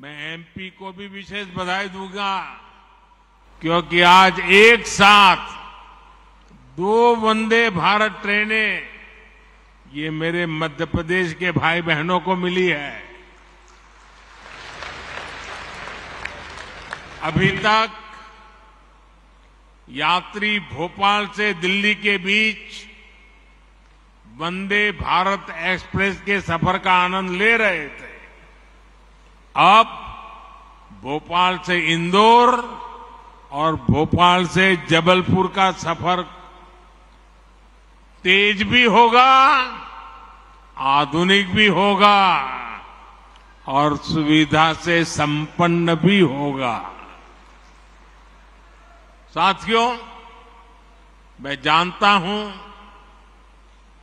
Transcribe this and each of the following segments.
मैं एमपी को भी विशेष बधाई दूंगा, क्योंकि आज एक साथ 2 वंदे भारत ट्रेनें ये मेरे मध्य प्रदेश के भाई बहनों को मिली है। अभी तक यात्री भोपाल से दिल्ली के बीच वंदे भारत एक्सप्रेस के सफर का आनंद ले रहे थे। अब भोपाल से इंदौर और भोपाल से जबलपुर का सफर तेज भी होगा, आधुनिक भी होगा और सुविधा से संपन्न भी होगा। साथियों, मैं जानता हूं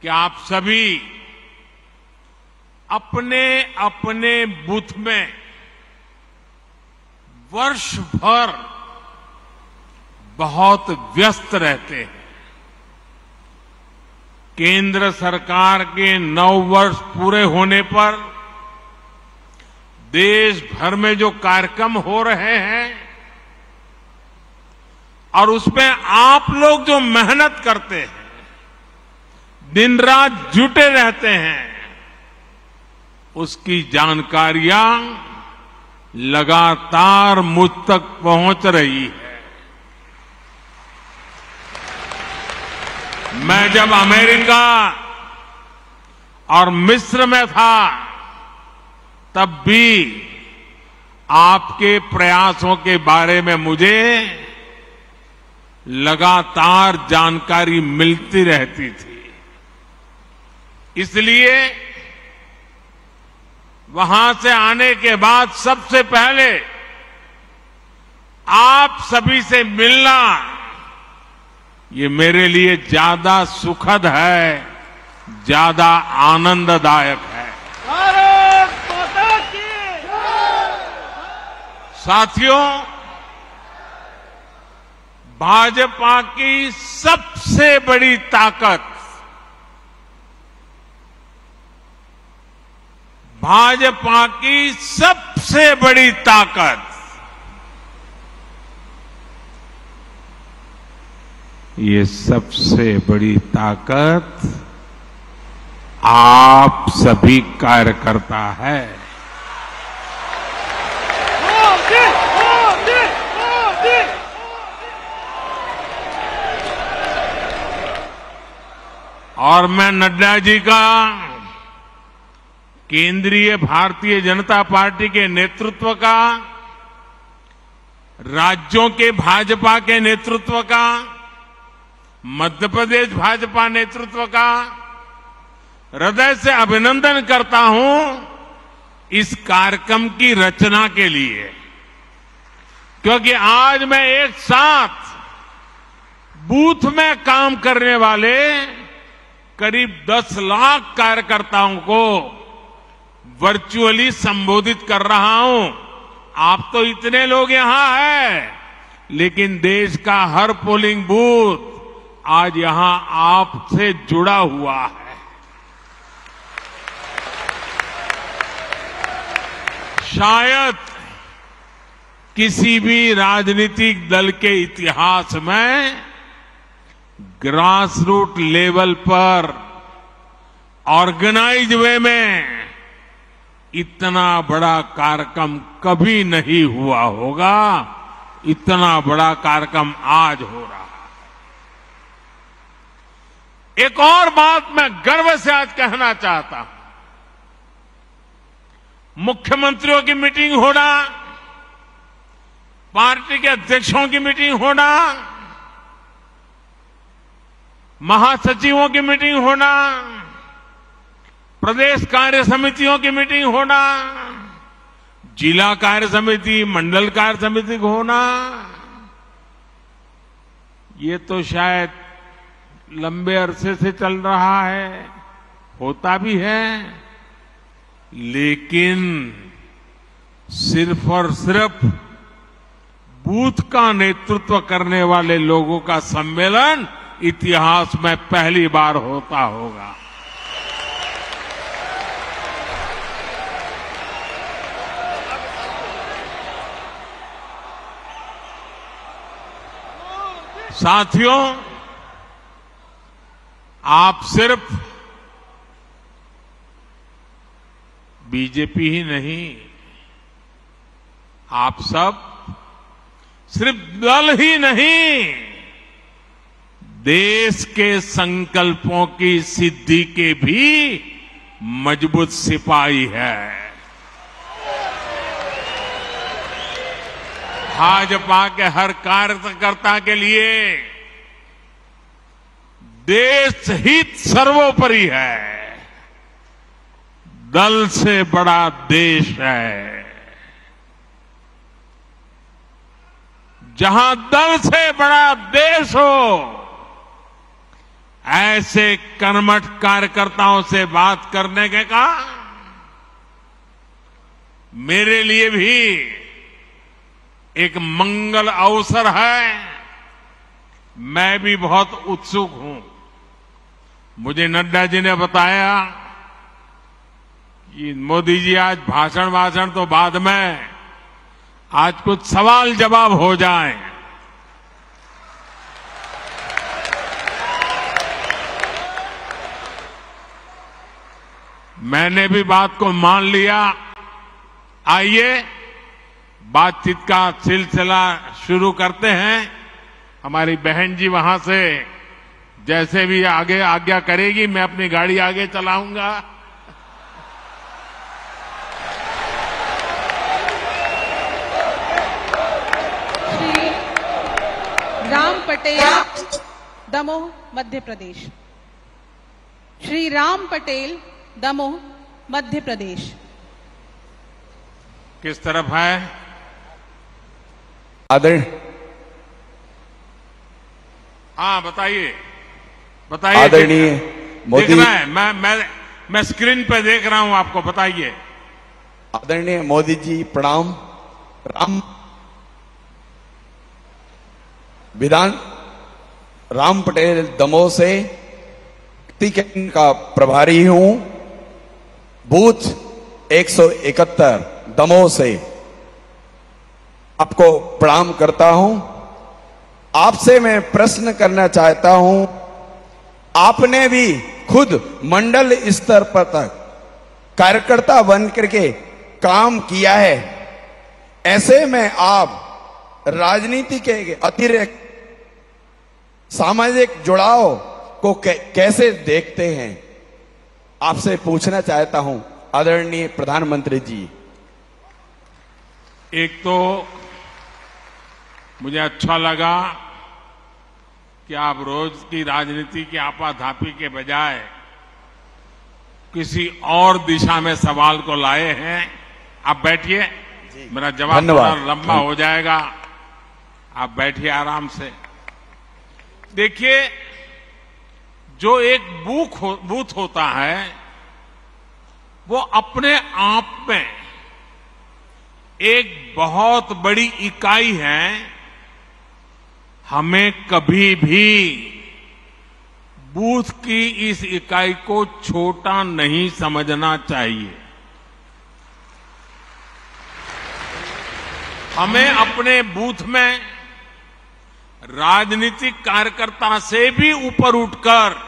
कि आप सभी अपने अपने बूथ में वर्ष भर बहुत व्यस्त रहते हैं। केंद्र सरकार के 9 वर्ष पूरे होने पर देश भर में जो कार्यक्रम हो रहे हैं और उसमें आप लोग जो मेहनत करते हैं, दिन रात जुटे रहते हैं, उसकी जानकारियां लगातार मुझ तक पहुंच रही है। मैं जब अमेरिका और मिस्र में था, तब भी आपके प्रयासों के बारे में मुझे लगातार जानकारी मिलती रहती थी। इसलिए वहां से आने के बाद सबसे पहले आप सभी से मिलना ये मेरे लिए ज्यादा सुखद है, ज्यादा आनंददायक है। भारत माता की। साथियों, भाजपा की सबसे बड़ी ताकत, भाजपा की सबसे बड़ी ताकत ये सबसे बड़ी ताकत आप सभी कार्यकर्ता है। और मैं नड्डा जी का, केंद्रीय भारतीय जनता पार्टी के नेतृत्व का, राज्यों के भाजपा के नेतृत्व का, मध्य प्रदेश भाजपा नेतृत्व का हृदय से अभिनंदन करता हूं इस कार्यक्रम की रचना के लिए, क्योंकि आज मैं एक साथ बूथ में काम करने वाले करीब 10 लाख कार्यकर्ताओं को वर्चुअली संबोधित कर रहा हूं। आप तो इतने लोग यहां हैं, लेकिन देश का हर पोलिंग बूथ आज यहां आपसे जुड़ा हुआ है। शायद किसी भी राजनीतिक दल के इतिहास में ग्रास रूट लेवल पर ऑर्गेनाइज वे में इतना बड़ा कार्यक्रम कभी नहीं हुआ होगा। इतना बड़ा कार्यक्रम आज हो रहा है। एक और बात मैं गर्व से आज कहना चाहता हूं। मुख्यमंत्रियों की मीटिंग होना, पार्टी के अध्यक्षों की मीटिंग होना, महासचिवों की मीटिंग होना, प्रदेश कार्य समितियों की मीटिंग होना, जिला कार्य समिति, मंडल कार्य समिति होना, ये तो शायद लंबे अरसे से चल रहा है, होता भी है, लेकिन सिर्फ और सिर्फ बूथ का नेतृत्व करने वाले लोगों का सम्मेलन इतिहास में पहली बार होता होगा। साथियों, आप सिर्फ बीजेपी ही नहीं, आप सब सिर्फ दल ही नहीं, देश के संकल्पों की सिद्धि के भी मजबूत सिपाही है। भाजपा के हर कार्यकर्ता के लिए देश हित सर्वोपरि है। दल से बड़ा देश है। जहां दल से बड़ा देश हो, ऐसे कर्मठ कार्यकर्ताओं से बात करने के का मेरे लिए भी एक मंगल अवसर है। मैं भी बहुत उत्सुक हूं। मुझे नड्डा जी ने बताया कि मोदी जी आज भाषण तो बाद में, आज कुछ सवाल जवाब हो जाए। मैंने भी बात को मान लिया। आइए बातचीत का सिलसिला शुरू करते हैं। हमारी बहन जी वहां से जैसे भी आगे आज्ञा करेगी, मैं अपनी गाड़ी आगे चलाऊंगा। श्री राम पटेल, दमोह, मध्य प्रदेश। श्री राम पटेल, दमोह, मध्य प्रदेश। किस तरफ है? आदरणीय, हाँ बताइए बताइए। आदरणीय मोदी, दिख रहा है, मैं स्क्रीन पे देख रहा हूं, आपको बताइए। आदरणीय मोदी जी प्रणाम। राम पटेल दमोह से टिकट का प्रभारी हूं। बूथ 171 दमोह से आपको प्रणाम करता हूं। आपसे मैं प्रश्न करना चाहता हूं। आपने भी खुद मंडल स्तर पर तक कार्यकर्ता बन करके काम किया है। ऐसे में आप राजनीति के अतिरिक्त सामाजिक जुड़ाव को कैसे देखते हैं? आपसे पूछना चाहता हूं आदरणीय प्रधानमंत्री जी। एक तो मुझे अच्छा लगा कि आप रोज की राजनीति की आपाधापी के बजाय किसी और दिशा में सवाल को लाए हैं। आप बैठिए, मेरा जवाब थोड़ा लंबा हो जाएगा। आप बैठिए आराम से। देखिए, जो एक बूथ होता है वो अपने आप में एक बहुत बड़ी इकाई है। हमें कभी भी बूथ की इस इकाई को छोटा नहीं समझना चाहिए। हमें अपने बूथ में राजनीतिक कार्यकर्ता से भी ऊपर उठकर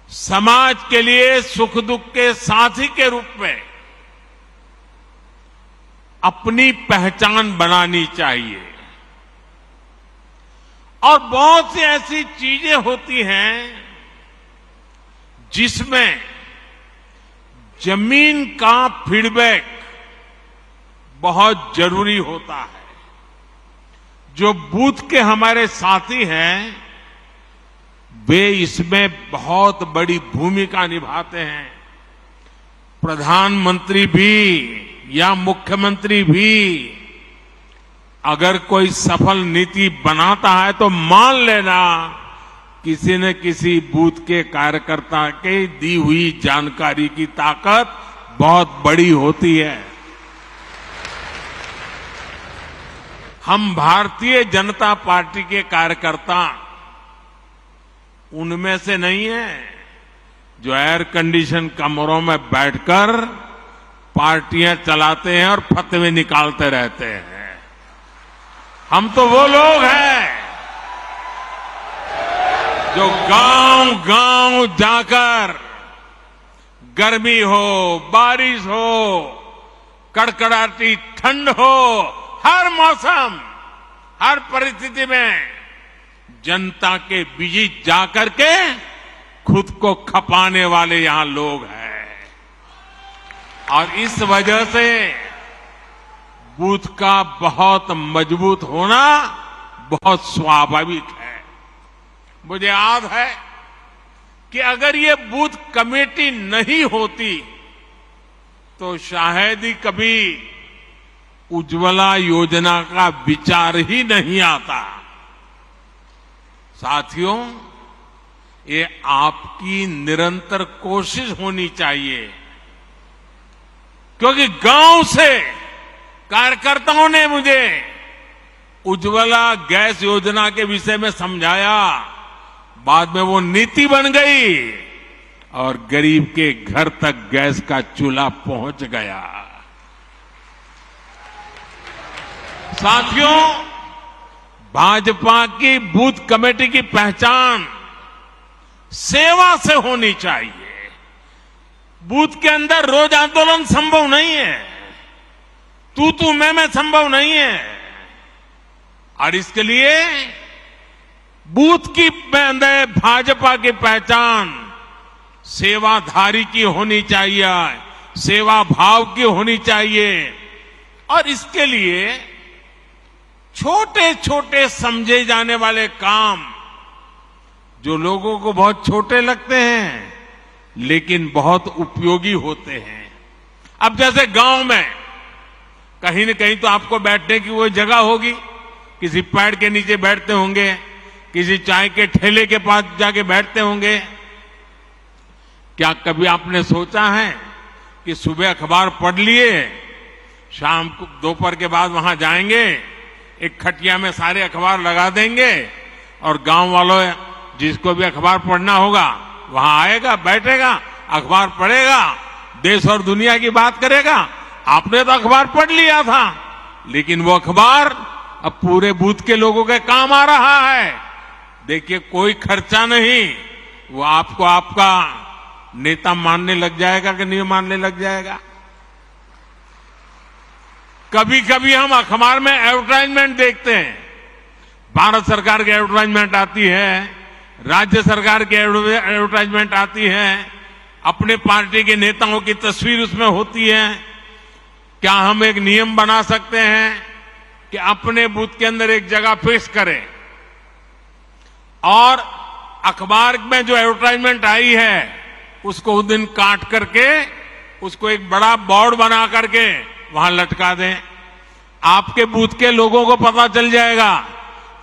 समाज के लिए सुख दुख के साथी के रूप में अपनी पहचान बनानी चाहिए। और बहुत सी ऐसी चीजें होती हैं जिसमें जमीन का फीडबैक बहुत जरूरी होता है। जो बूथ के हमारे साथी हैं वे इसमें बहुत बड़ी भूमिका निभाते हैं। प्रधानमंत्री भी या मुख्यमंत्री भी अगर कोई सफल नीति बनाता है तो मान लेना किसी न किसी बूथ के कार्यकर्ता के दी हुई जानकारी की ताकत बहुत बड़ी होती है। हम भारतीय जनता पार्टी के कार्यकर्ता उनमें से नहीं है जो एयर कंडीशन कमरों में बैठकर पार्टियां चलाते हैं और फतवे निकालते रहते हैं। हम तो वो लोग हैं जो गांव गांव जाकर गर्मी हो, बारिश हो, कड़कड़ाती ठंड हो, हर मौसम, हर परिस्थिति में जनता के बीच जाकर के खुद को खपाने वाले यहां लोग हैं। और इस वजह से बूथ का बहुत मजबूत होना बहुत स्वाभाविक है। मुझे याद है कि अगर ये बूथ कमेटी नहीं होती तो शायद ही कभी उज्ज्वला योजना का विचार ही नहीं आता। साथियों, ये आपकी निरंतर कोशिश होनी चाहिए, क्योंकि गांव से कार्यकर्ताओं ने मुझे उज्ज्वला गैस योजना के विषय में समझाया। बाद में वो नीति बन गई और गरीब के घर तक गैस का चूल्हा पहुंच गया। साथियों, भाजपा की बूथ कमेटी की पहचान सेवा से होनी चाहिए। बूथ के अंदर रोज आंदोलन संभव नहीं है, तू मैं संभव नहीं है। और इसके लिए बूथ की अंदर भाजपा की पहचान सेवाधारी की होनी चाहिए, सेवा भाव की होनी चाहिए। और इसके लिए छोटे छोटे समझे जाने वाले काम जो लोगों को बहुत छोटे लगते हैं लेकिन बहुत उपयोगी होते हैं। अब जैसे गांव में कहीं न कहीं तो आपको बैठने की वो जगह होगी, किसी पेड़ के नीचे बैठते होंगे, किसी चाय के ठेले के पास जाके बैठते होंगे। क्या कभी आपने सोचा है कि सुबह अखबार पढ़ लिए, शाम को दोपहर के बाद वहां जाएंगे, एक खटिया में सारे अखबार लगा देंगे और गांव वालों जिसको भी अखबार पढ़ना होगा वहां आएगा, बैठेगा, अखबार पढ़ेगा, देश और दुनिया की बात करेगा। आपने तो अखबार पढ़ लिया था, लेकिन वो अखबार अब पूरे बूथ के लोगों के काम आ रहा है। देखिए, कोई खर्चा नहीं, वो आपको आपका नेता मानने लग जाएगा कि नहीं मानने लग जाएगा। कभी कभी हम अखबार में एडवर्टाइजमेंट देखते हैं, भारत सरकार की एडवर्टाइजमेंट आती है, राज्य सरकार की एडवर्टाइजमेंट आती है, अपने पार्टी के नेताओं की तस्वीर उसमें होती है। क्या हम एक नियम बना सकते हैं कि अपने बूथ के अंदर एक जगह फिक्स करें और अखबार में जो एडवर्टाइजमेंट आई है उसको उस दिन काट करके उसको एक बड़ा बोर्ड बना करके वहां लटका दें। आपके बूथ के लोगों को पता चल जाएगा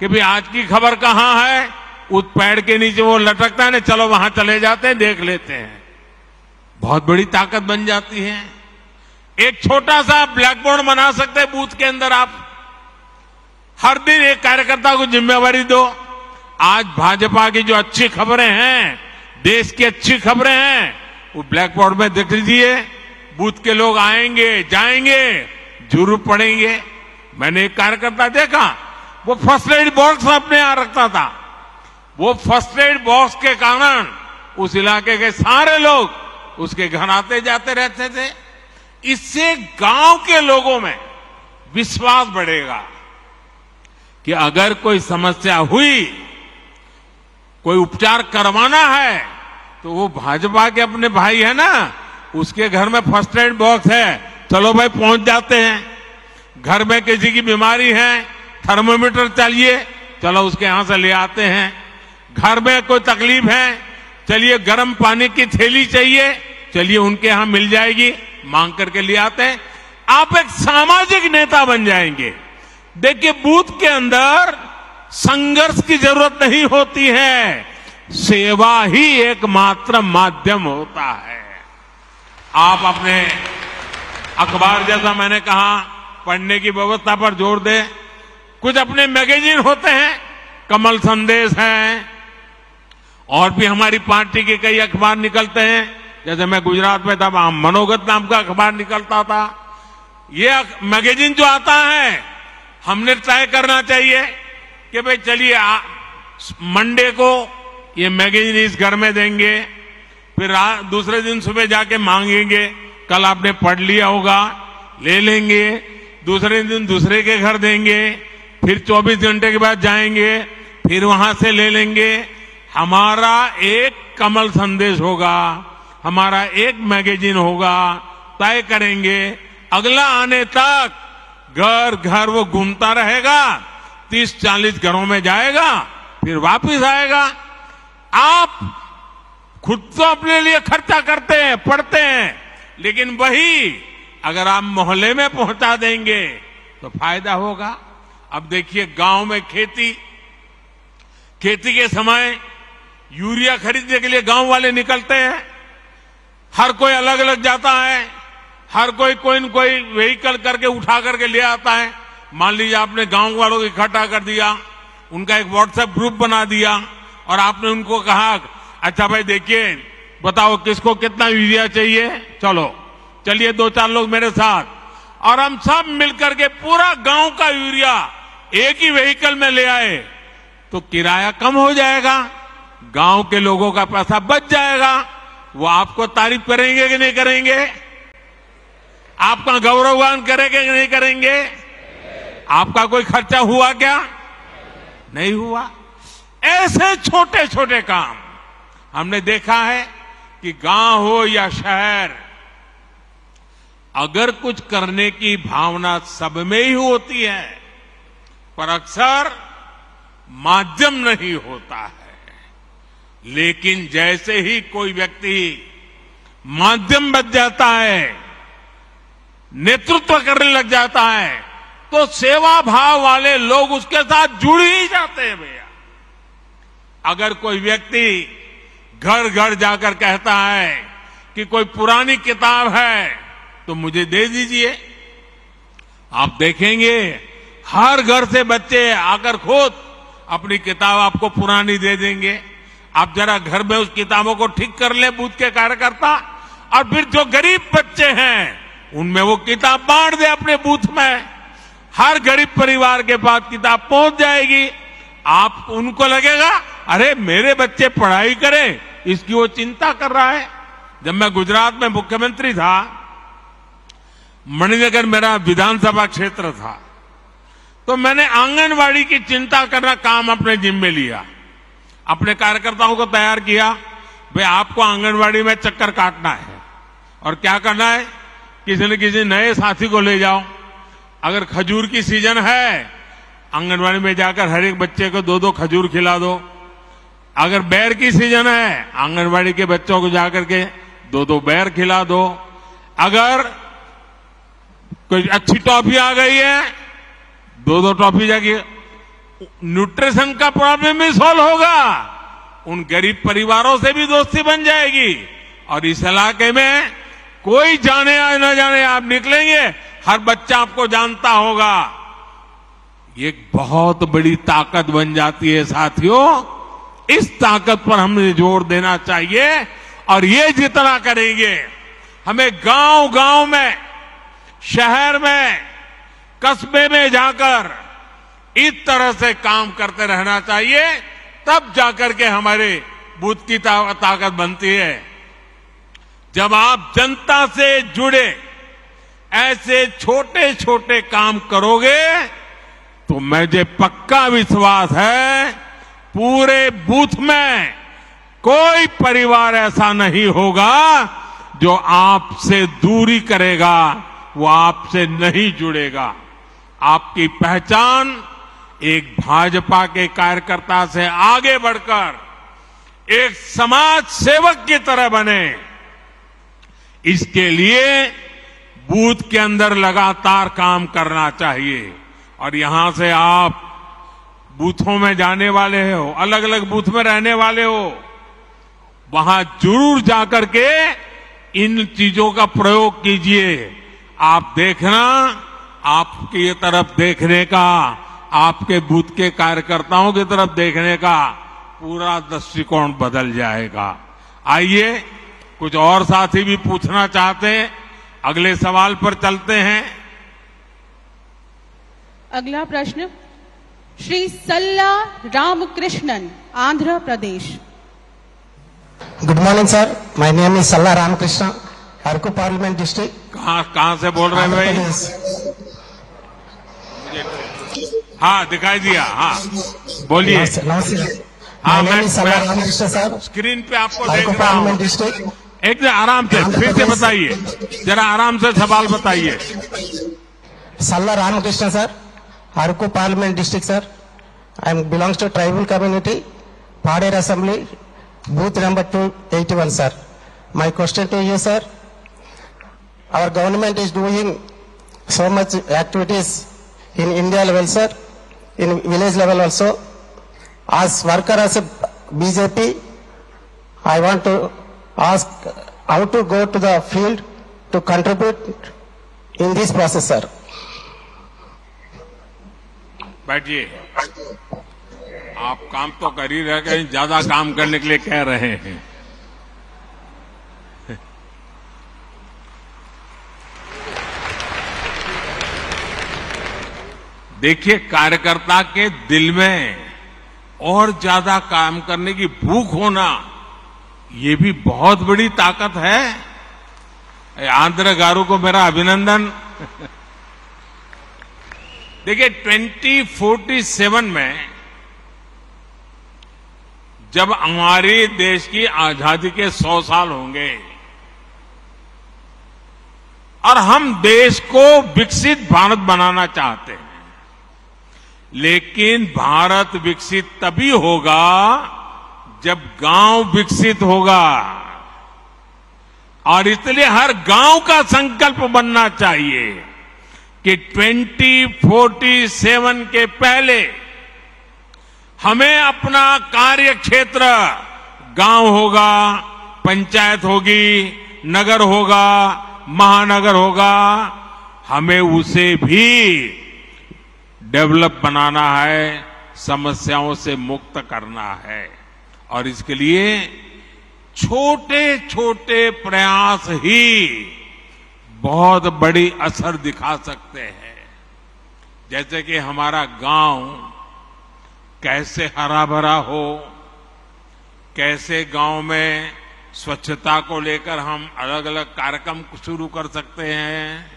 कि भाई आज की खबर कहां है, उस पेड़ के नीचे वो लटकता है ना, चलो वहां चले जाते हैं, देख लेते हैं। बहुत बड़ी ताकत बन जाती है। एक छोटा सा ब्लैक बोर्ड बना सकते हैं बूथ के अंदर। आप हर दिन एक कार्यकर्ता को जिम्मेवारी दो, आज भाजपा की जो अच्छी खबरें हैं, देश की अच्छी खबरें हैं, वो ब्लैक बोर्ड में देख लीजिए। बूथ के लोग आएंगे, जाएंगे, जरूर पढ़ेंगे। मैंने एक कार्यकर्ता देखा, वो फर्स्ट एड बॉक्स अपने यहां रखता था। वो फर्स्ट एड बॉक्स के कारण उस इलाके के सारे लोग उसके घर आते जाते रहते थे। इससे गांव के लोगों में विश्वास बढ़ेगा कि अगर कोई समस्या हुई, कोई उपचार करवाना है, तो वो भाजपा के अपने भाई है ना, उसके घर में फर्स्ट एड बॉक्स है, चलो भाई पहुंच जाते हैं। घर में किसी की बीमारी है, थर्मोमीटर चाहिए, चलो उसके यहां से ले आते हैं। घर में कोई तकलीफ है, चलिए गर्म पानी की थैली चाहिए, चलिए उनके यहां मिल जाएगी, मांग करके ले आते हैं। आप एक सामाजिक नेता बन जाएंगे। देखिए, बूथ के अंदर संघर्ष की जरूरत नहीं होती है, सेवा ही एकमात्र माध्यम होता है। आप अपने अखबार, जैसा मैंने कहा, पढ़ने की व्यवस्था पर जोर दें। कुछ अपने मैगजीन होते हैं, कमल संदेश है, और भी हमारी पार्टी के कई अखबार निकलते हैं। जैसे मैं गुजरात में था, मनोगत नाम का अखबार निकलता था। ये मैगजीन जो आता है, हमने तय करना चाहिए कि भाई चलिए मंडे को ये मैगजीन इस घर में देंगे, फिर दूसरे दिन सुबह जाके मांगेंगे, कल आपने पढ़ लिया होगा, ले लेंगे, दूसरे दिन दूसरे के घर देंगे, फिर 24 घंटे के बाद जाएंगे, फिर वहां से ले लेंगे। हमारा एक कमल संदेश होगा, हमारा एक मैगजीन होगा, तय करेंगे, अगला आने तक घर घर वो घूमता रहेगा, 30-40 घरों में जाएगा, फिर वापस आएगा। आप खुद तो अपने लिए खर्चा करते हैं, पढ़ते हैं, लेकिन वही अगर आप मोहल्ले में पहुंचा देंगे तो फायदा होगा। अब देखिए गांव में खेती के समय यूरिया खरीदने के लिए गांव वाले निकलते हैं, हर कोई अलग अलग जाता है, हर कोई न कोई व्हीकल करके उठा करके ले आता है। मान लीजिए आपने गांव वालों को इकट्ठा कर दिया, उनका एक व्हाट्सएप ग्रुप बना दिया और आपने उनको कहा, अच्छा भाई देखिए बताओ किसको कितना यूरिया चाहिए, चलिए 2-4 लोग मेरे साथ, और हम सब मिलकर के पूरा गांव का यूरिया एक ही व्हीकल में ले आए तो किराया कम हो जाएगा, गांव के लोगों का पैसा बच जाएगा। वो आपको तारीफ करेंगे कि नहीं करेंगे? आपका गौरवगान करेंगे कि नहीं करेंगे? आपका कोई खर्चा हुआ क्या? नहीं हुआ। ऐसे छोटे छोटे काम हमने देखा है कि गांव हो या शहर, अगर कुछ करने की भावना सब में ही होती है, पर अक्सर माध्यम नहीं होता है। लेकिन जैसे ही कोई व्यक्ति माध्यम बन जाता है, नेतृत्व करने लग जाता है, तो सेवा भाव वाले लोग उसके साथ जुड़ ही जाते हैं भैया। अगर कोई व्यक्ति घर घर जाकर कहता है कि कोई पुरानी किताब है तो मुझे दे दीजिए, आप देखेंगे हर घर से बच्चे आकर खुद अपनी किताब आपको पुरानी दे देंगे। आप जरा घर में उस किताबों को ठीक कर ले बूथ के कार्यकर्ता, और फिर जो गरीब बच्चे हैं उनमें वो किताब बांट दे अपने बूथ में, हर गरीब परिवार के पास किताब पहुंच जाएगी। आप उनको लगेगा अरे मेरे बच्चे पढ़ाई करें, इसकी वो चिंता कर रहा है। जब मैं गुजरात में मुख्यमंत्री था, मणिनगर मेरा विधानसभा क्षेत्र था, तो मैंने आंगनवाड़ी की चिंता करना काम अपने जिम्मे लिया, अपने कार्यकर्ताओं को तैयार किया, भाई आपको आंगनवाड़ी में चक्कर काटना है और क्या करना है, किसी न किसी नए साथी को ले जाओ। अगर खजूर की सीजन है, आंगनवाड़ी में जाकर हर एक बच्चे को 2-2 खजूर खिला दो। अगर बेर की सीजन है, आंगनवाड़ी के बच्चों को जाकर के 2-2 बेर खिला दो। अगर कोई अच्छी टॉफी आ गई है, 2-2 टॉफी जाके, न्यूट्रिशन का प्रॉब्लम भी सॉल्व होगा, उन गरीब परिवारों से भी दोस्ती बन जाएगी, और इस इलाके में कोई जाने या न जाने आप निकलेंगे, हर बच्चा आपको जानता होगा। ये एक बहुत बड़ी ताकत बन जाती है साथियों। इस ताकत पर हमें जोर देना चाहिए, और ये जितना करेंगे, हमें गांव गांव में, शहर में, कस्बे में जाकर इस तरह से काम करते रहना चाहिए, तब जाकर के हमारे बूथ की ताकत बनती है। जब आप जनता से जुड़े ऐसे छोटे छोटे काम करोगे तो मुझे पक्का विश्वास है पूरे बूथ में कोई परिवार ऐसा नहीं होगा जो आपसे दूरी करेगा, वो आपसे नहीं जुड़ेगा। आपकी पहचान एक भाजपा के कार्यकर्ता से आगे बढ़कर एक समाज सेवक की तरह बने, इसके लिए बूथ के अंदर लगातार काम करना चाहिए। और यहां से आप बूथों में जाने वाले हो, अलग अलग बूथ में रहने वाले हो, वहां जरूर जाकर के इन चीजों का प्रयोग कीजिए। आप देखना, आपकी तरफ देखने का, आपके बूथ के कार्यकर्ताओं की तरफ देखने का पूरा दृष्टिकोण बदल जाएगा। आइए, कुछ और साथी भी पूछना चाहते हैं, अगले सवाल पर चलते हैं। अगला प्रश्न Shri Salla Ramakrishnan, Andhra Pradesh. Good morning sir, my name is Salla Ramakrishna, Araku parliament district. कहाँ से बोल रहे हैं भाई? हाँ, दिखाई दिया। हाँ, बोलिए। नमस्ते। हाँ, मैं सल्ला रामकृष्ण सर, स्क्रीन पे आपको देख अरकू रहा पार्लियामेंट हूँ। डिस्ट्रिक्ट। एक आराम से फिर से बताइए, जरा आराम से सवाल बताइए। Salla Ramakrishna sir, Araku parliament district sir. I am belongs to tribal community, Paderu assembly, booth number 281 sir. My question to you sir, our government is doing so much activities in India level sir, in village level also. As worker as a BJP, I want to ask how to go to the field to contribute in this process sir. बैठिए। आप काम तो कर ही रहे, कहीं ज्यादा काम करने के लिए कह रहे हैं। देखिए, कार्यकर्ता के दिल में और ज्यादा काम करने की भूख होना, ये भी बहुत बड़ी ताकत है। आंध्र गारू को मेरा अभिनंदन। देखिए, 2047 में जब हमारे देश की आजादी के 100 साल होंगे और हम देश को विकसित भारत बनाना चाहते हैं, लेकिन भारत विकसित तभी होगा जब गांव विकसित होगा। और इसलिए हर गांव का संकल्प बनना चाहिए कि 2047 के पहले हमें अपना कार्य क्षेत्र, गांव होगा, पंचायत होगी, नगर होगा, महानगर होगा, हमें उसे भी डेवलप बनाना है, समस्याओं से मुक्त करना है। और इसके लिए छोटे छोटे प्रयास ही बहुत बड़ी असर दिखा सकते हैं। जैसे कि हमारा गांव कैसे हरा भरा हो, कैसे गांव में स्वच्छता को लेकर हम अलग अलग कार्यक्रम शुरू कर सकते हैं,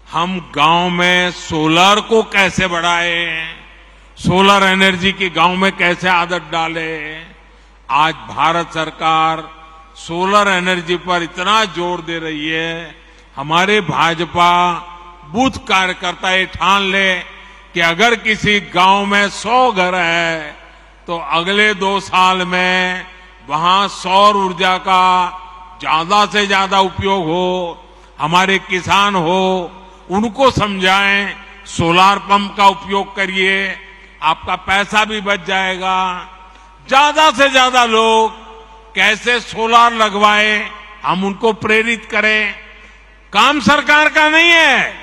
हम गांव में सोलर को कैसे बढ़ाएं, सोलर एनर्जी की गांव में कैसे आदत डालें। आज भारत सरकार सोलर एनर्जी पर इतना जोर दे रही है, हमारे भाजपा बूथ कार्यकर्ता ये ठान ले कि अगर किसी गांव में 100 घर है तो अगले 2 साल में वहां सौर ऊर्जा का ज्यादा से ज्यादा उपयोग हो। हमारे किसान हो, उनको समझाएं, सोलार पंप का उपयोग करिए, आपका पैसा भी बच जाएगा। ज्यादा से ज्यादा लोग कैसे सोलार लगवाए, हम उनको प्रेरित करें। काम सरकार का नहीं है,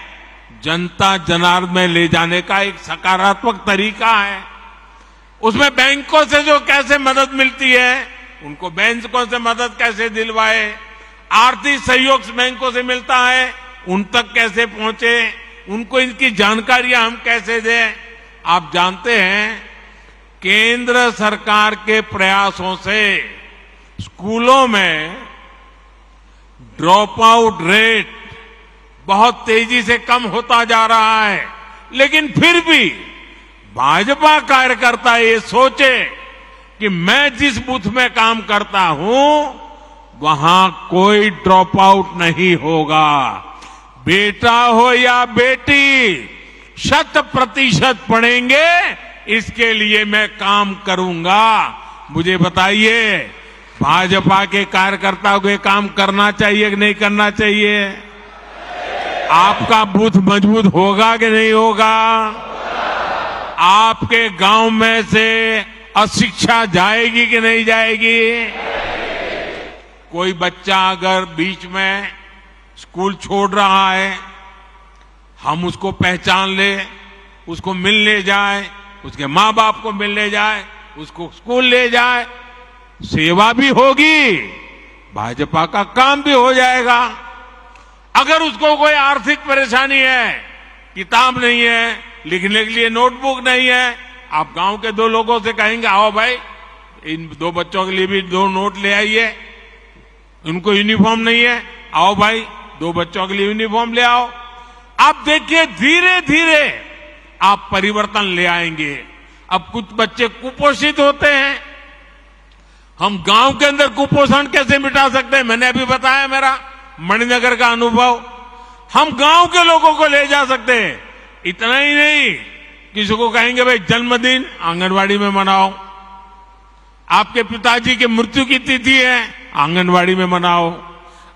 जनता जनार्दन में ले जाने का एक सकारात्मक तरीका है। उसमें बैंकों से जो कैसे मदद मिलती है, उनको बैंकों से मदद कैसे दिलवाए, आर्थिक सहयोग बैंकों से मिलता है, उन तक कैसे पहुंचे, उनको इनकी जानकारियां हम कैसे दें। आप जानते हैं, केंद्र सरकार के प्रयासों से स्कूलों में ड्रॉप आउट रेट बहुत तेजी से कम होता जा रहा है। लेकिन फिर भी भाजपा कार्यकर्ता ये सोचे कि मैं जिस बूथ में काम करता हूं वहां कोई ड्रॉप आउट नहीं होगा, बेटा हो या बेटी 100% पढ़ेंगे, इसके लिए मैं काम करूंगा। मुझे बताइए, भाजपा के कार्यकर्ताओं को काम करना चाहिए कि नहीं करना चाहिए? आपका बूथ मजबूत होगा कि नहीं होगा? आपके गांव में से अशिक्षा जाएगी कि नहीं जाएगी? कोई बच्चा अगर बीच में स्कूल छोड़ रहा है, हम उसको पहचान ले, उसको मिलने जाए, उसके माँ बाप को मिलने जाए, उसको स्कूल ले जाए, सेवा भी होगी, भाजपा का काम भी हो जाएगा। अगर उसको कोई आर्थिक परेशानी है किताब नहीं है, लिखने के लिए नोटबुक नहीं है। आप गांव के 2 लोगों से कहेंगे आओ भाई इन 2 बच्चों के लिए भी 2 नोट ले आइए, उनको यूनिफॉर्म नहीं है, आओ भाई 2 बच्चों के लिए यूनिफॉर्म ले आओ। आप देखिए धीरे धीरे आप परिवर्तन ले आएंगे। अब कुछ बच्चे कुपोषित होते हैं, हम गांव के अंदर कुपोषण कैसे मिटा सकते हैं? मैंने अभी बताया मेरा मणिनगर का अनुभव। हम गांव के लोगों को ले जा सकते हैं। इतना ही नहीं, किसी को कहेंगे भाई जन्मदिन आंगनवाड़ी में मनाओ, आपके पिताजी की मृत्यु की तिथि है आंगनवाड़ी में मनाओ,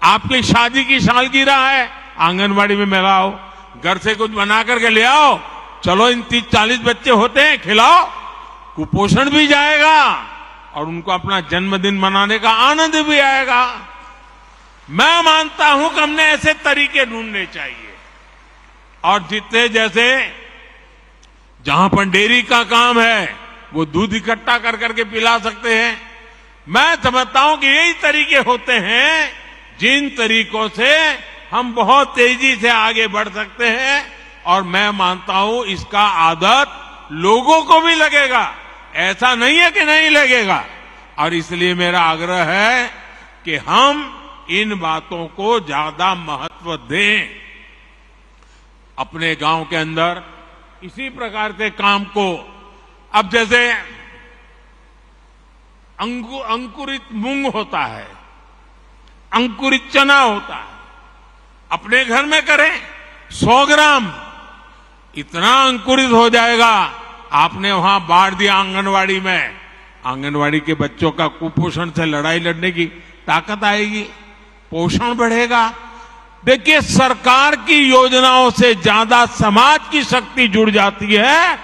आपकी शादी की सालगिरह है आंगनवाड़ी में मनाओ, घर से कुछ बना करके ले आओ, चलो इन 30-40 बच्चे होते हैं खिलाओ, कुपोषण भी जाएगा और उनको अपना जन्मदिन मनाने का आनंद भी आएगा। मैं मानता हूं कि हमने ऐसे तरीके ढूंढने चाहिए। और जितने जैसे जहां पर डेयरी का काम है वो दूध इकट्ठा कर करके पिला सकते हैं। मैं समझता हूं कि यही तरीके होते हैं जिन तरीकों से हम बहुत तेजी से आगे बढ़ सकते हैं। और मैं मानता हूं इसका आदत लोगों को भी लगेगा, ऐसा नहीं है कि नहीं लगेगा। और इसलिए मेरा आग्रह है कि हम इन बातों को ज्यादा महत्व दें। अपने गांव के अंदर इसी प्रकार के काम को, अब जैसे अंकुरित मूंग होता है, अंकुरित चना होता है, अपने घर में करें 100 ग्राम, इतना अंकुरित हो जाएगा। आपने वहां बांट दिया आंगनवाड़ी में, आंगनवाड़ी के बच्चों का कुपोषण से लड़ाई लड़ने की ताकत आएगी, पोषण बढ़ेगा। देखिए सरकार की योजनाओं से ज्यादा समाज की शक्ति जुड़ जाती है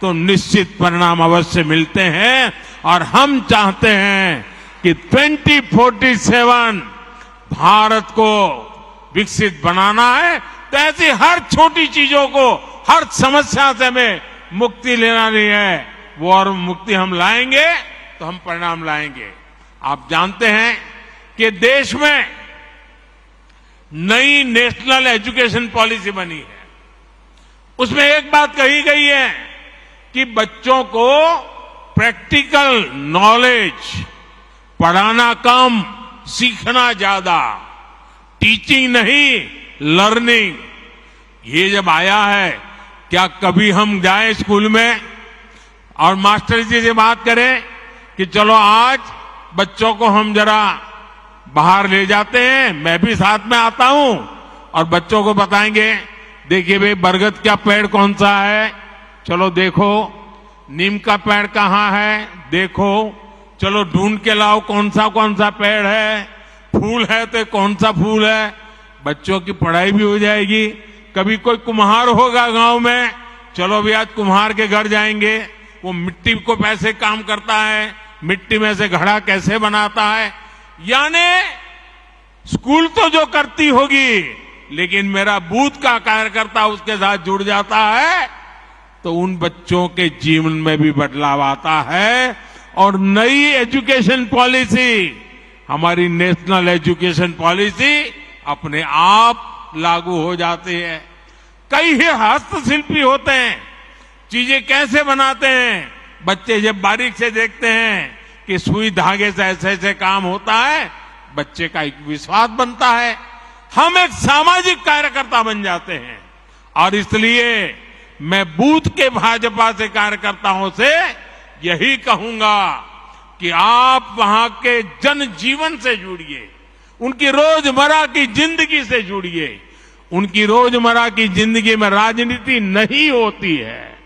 तो निश्चित परिणाम अवश्य मिलते हैं। और हम चाहते हैं कि 2047 भारत को विकसित बनाना है, तो ऐसी हर छोटी चीजों को, हर समस्या से हमें मुक्ति लेना नहीं है। वो और मुक्ति हम लाएंगे तो हम परिणाम लाएंगे। आप जानते हैं कि देश में नई नेशनल एजुकेशन पॉलिसी बनी है। उसमें एक बात कही गई है कि बच्चों को प्रैक्टिकल नॉलेज, पढ़ाना कम, सीखना ज्यादा, टीचिंग नहीं लर्निंग। ये जब आया है, क्या कभी हम जाएं स्कूल में और मास्टर जी से बात करें कि चलो आज बच्चों को हम जरा बाहर ले जाते हैं, मैं भी साथ में आता हूं और बच्चों को बताएंगे, देखिए भाई बरगद का पेड़ कौन सा है, चलो देखो, नीम का पेड़ कहाँ है, देखो, चलो ढूंढ के लाओ कौन सा पेड़ है, फूल है तो कौन सा फूल है। बच्चों की पढ़ाई भी हो जाएगी। कभी कोई कुम्हार होगा गांव में, चलो भी आज कुम्हार के घर जाएंगे, वो मिट्टी को कैसे काम करता है, मिट्टी में से घड़ा कैसे बनाता है। यानी स्कूल तो जो करती होगी, लेकिन मेरा बूथ का कार्यकर्ता उसके साथ जुड़ जाता है तो उन बच्चों के जीवन में भी बदलाव आता है। और नई एजुकेशन पॉलिसी, हमारी नेशनल एजुकेशन पॉलिसी अपने आप लागू हो जाती है। कई ही हस्तशिल्पी होते हैं, चीजें कैसे बनाते हैं, बच्चे जब बारीक से देखते हैं कि सुई धागे से ऐसे ऐसे काम होता है, बच्चे का एक विश्वास बनता है, हम एक सामाजिक कार्यकर्ता बन जाते हैं। और इसलिए मैं बूथ के भाजपा से कार्यकर्ताओं से यही कहूंगा कि आप वहां के जन जीवन से जुड़िए, उनकी रोजमर्रा की जिंदगी से जुड़िए। उनकी रोजमर्रा की जिंदगी में राजनीति नहीं होती है,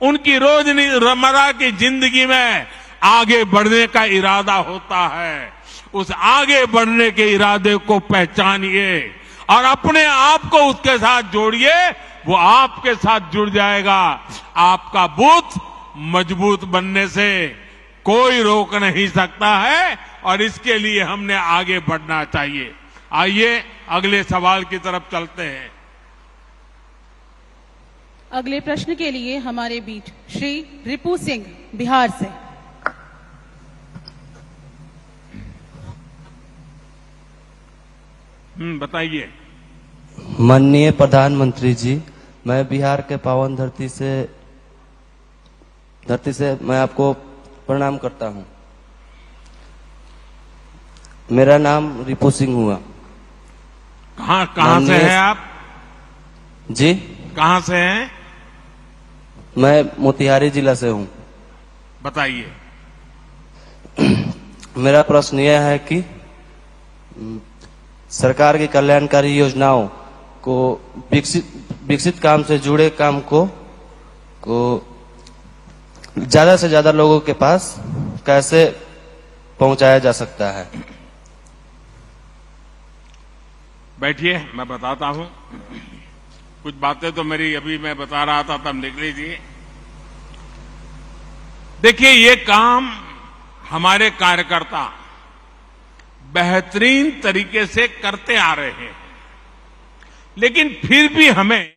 उनकी रोजमर्रा की जिंदगी में आगे बढ़ने का इरादा होता है। उस आगे बढ़ने के इरादे को पहचानिए और अपने आप को उसके साथ जोड़िए, वो आपके साथ जुड़ जाएगा। आपका बूथ मजबूत बनने से कोई रोक नहीं सकता है और इसके लिए हमने आगे बढ़ना चाहिए। आइए अगले सवाल की तरफ चलते हैं। अगले प्रश्न के लिए हमारे बीच श्री रिपू सिंह बिहार से। बताइए। माननीय प्रधानमंत्री जी, मैं बिहार के पावन धरती से मैं आपको प्रणाम करता हूं। मेरा नाम रिपू सिंह हुआ। कहां से हैं आप? जी, कहां से हैं? मैं मोतिहारी जिला से हूं। बताइए। मेरा प्रश्न यह है कि सरकार की कल्याणकारी योजनाओं को विकसित काम से जुड़े काम को ज्यादा से ज्यादा लोगों के पास कैसे पहुंचाया जा सकता है? बैठिए, मैं बताता हूं। कुछ बातें तो मेरी अभी मैं बता रहा था तब लिख लीजिए। देखिए, ये काम हमारे कार्यकर्ता बेहतरीन तरीके से करते आ रहे हैं, लेकिन फिर भी हमें